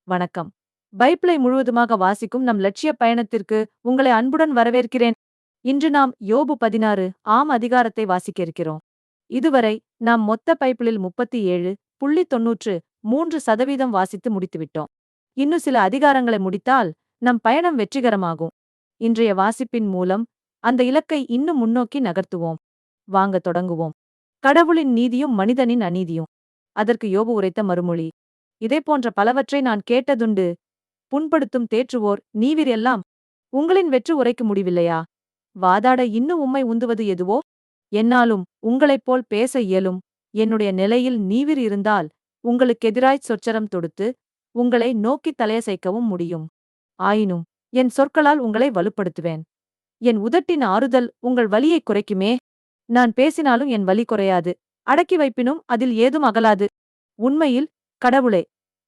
வணக்கம். பைபிளை முழுவதுமாக வாசிக்கும் நம் லட்சிய பயணத்திற்கு உங்களை அன்புடன் வரவேற்கிறேன். இன்று நாம் யோபு 16 அதிகாரத்தை வாசிக்க இருக்கிறோம். இதுவரை நாம் மொத்த பைபிளில் 37.93% வாசித்து முடித்துவிட்டோம். இன்னும் சில அதிகாரங்களை முடித்தால் நம் பயணம் வெற்றிகரமாகும். இன்றைய வாசிப்பின் மூலம் அந்த இலக்கை இன்னும் முன்னோக்கி நகர்த்துவோம். வாங்க தொடங்குவோம். கடவுளின் நீதியும் மனிதனின் அநீதியும். அதற்கு யோபு உரைத்த மறுமொழி. இதேபோன்ற பலவற்றை நான் கேட்டதுண்டு. புண்படுத்தும் தேற்றுவோர் நீவிர் எல்லாம் உங்களின் வெற்று உரைக்க முடிவில்லையா? வாதாட இன்னும் உம்மை உந்துவது எதுவோ? என்னாலும் உங்களைப்போல் பேச இயலும். என்னுடைய நிலையில் நீவிர் இருந்தால் உங்களுக்கெதிராய்ச் சொற்சரம் தொடுத்து உங்களை நோக்கித் தலையசைக்கவும் முடியும். ஆயினும் என் சொற்களால் உங்களை வலுப்படுத்துவேன். என் உதட்டின் ஆறுதல் உங்கள் வலியைக் குறைக்குமே. நான் பேசினாலும் என் வலி குறையாது. அடக்கி வைப்பினும் அதில் ஏதும் அகலாது. உண்மையில் கடவுளே,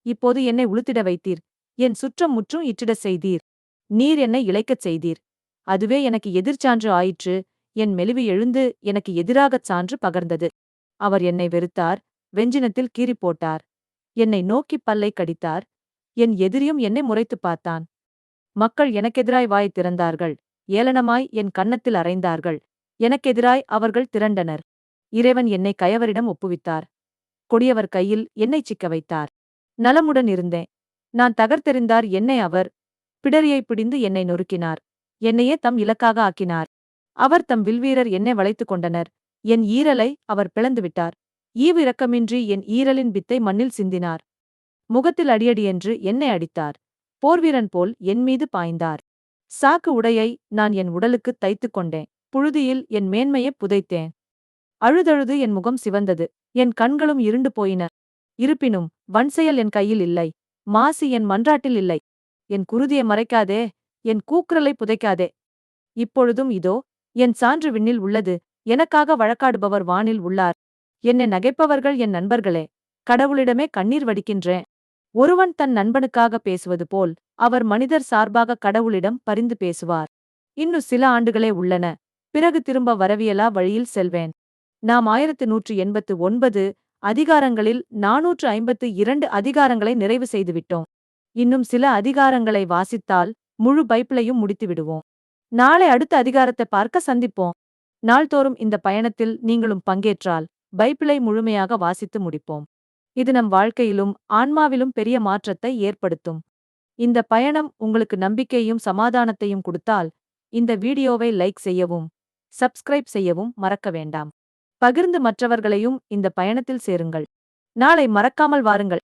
இப்போது என்னை உளுத்திட வைத்தீர். என் சுற்றம் முற்றும் இற்றிடச் செய்தீர். நீர் என்னை இளைக்கச் செய்தீர். அதுவே எனக்கு எதிர்ச்சான்று ஆயிற்று. என் மெலிவு எழுந்து எனக்கு எதிராகச் சான்று பகர்ந்தது. அவர் என்னை வெறுத்தார், வெஞ்சினத்தில் கீறிப் போட்டார். என்னை நோக்கிப் பல்லை கடித்தார். என் எதிரியும் என்னை முறைத்துப் பார்த்தான். மக்கள் எனக்கெதிராய் வாய் திறந்தார்கள். ஏளனமாய் என் கன்னத்தில் அறைந்தார்கள். எனக்கெதிராய் அவர்கள் திரண்டனர். இறைவன் என்னை கயவரிடம் ஒப்புவித்தார். கொடியவர் கையில் என்னைச் சிக்க வைத்தார். நலமுடன் இருந்தேன். நான் தகர்த்தெறிந்தார் என்னை அவர். பிடரியைப் பிடிந்து என்னை நொறுக்கினார். என்னையே தம் இலக்காக ஆக்கினார். அவர் தம் வில்வீரர் என்னை வளைத்துக் கொண்டனர். என் ஈரலை அவர் பிளந்துவிட்டார். ஈவு இரக்கமின்றி என் ஈரலின் வித்தை மண்ணில் சிந்தினார். முகத்தில் அடியடியென்று என்னை அடித்தார். போர்வீரன் போல் என் மீது பாய்ந்தார். சாக்கு உடையை நான் என் உடலுக்குத் தைத்துக் கொண்டேன். புழுதியில் என் மேன்மையைப் புதைத்தேன். அழுதழுது என் முகம் சிவந்தது. என் கண்களும் இருண்டு போயின. இருப்பினும் வன்செயல் என் கையில் இல்லை. மாசி என் மன்றாட்டில் இல்லை. என் குருதியை மறைக்காதே. என் கூக்குரலை புதைக்காதே. இப்பொழுதும் இதோ என் சான்று விண்ணில் உள்ளது. எனக்காக வழக்காடுபவர் வானில் உள்ளார். என்னை நகைப்பவர்கள் என் நண்பர்களே. கடவுளிடமே கண்ணீர் வடிக்கின்றேன். ஒருவன் தன் நண்பனுக்காக பேசுவது போல் அவர் மனிதர் சார்பாக கடவுளிடம் பரிந்து பேசுவார். இன்னும் சில ஆண்டுகளே உள்ளன. பிறகு திரும்ப வரவியலா வழியில் செல்வேன். நாம் 1189 அதிகாரங்களில் 452 அதிகாரங்களை நிறைவு செய்துவிட்டோம். இன்னும் சில அதிகாரங்களை வாசித்தால் முழு பைபிளையும் முடித்து விடுவோம். நாளை அடுத்த அதிகாரத்தை பார்க்க சந்திப்போம். நாள்தோறும் இந்த பயணத்தில் நீங்களும் பங்கேற்றால் பைபிளை முழுமையாக வாசித்து முடிப்போம். இது நம் வாழ்க்கையிலும் ஆன்மாவிலும் பெரிய மாற்றத்தை ஏற்படுத்தும். இந்த பயணம் உங்களுக்கு நம்பிக்கையும் சமாதானத்தையும் கொடுத்தால் இந்த வீடியோவை லைக் செய்யவும் சப்ஸ்கிரைப் செய்யவும் மறக்க வேண்டாம். பகிர்ந்து மற்றவர்களையும் இந்த பயணத்தில் சேருங்கள். நாளை மறக்காமல் வாருங்கள்.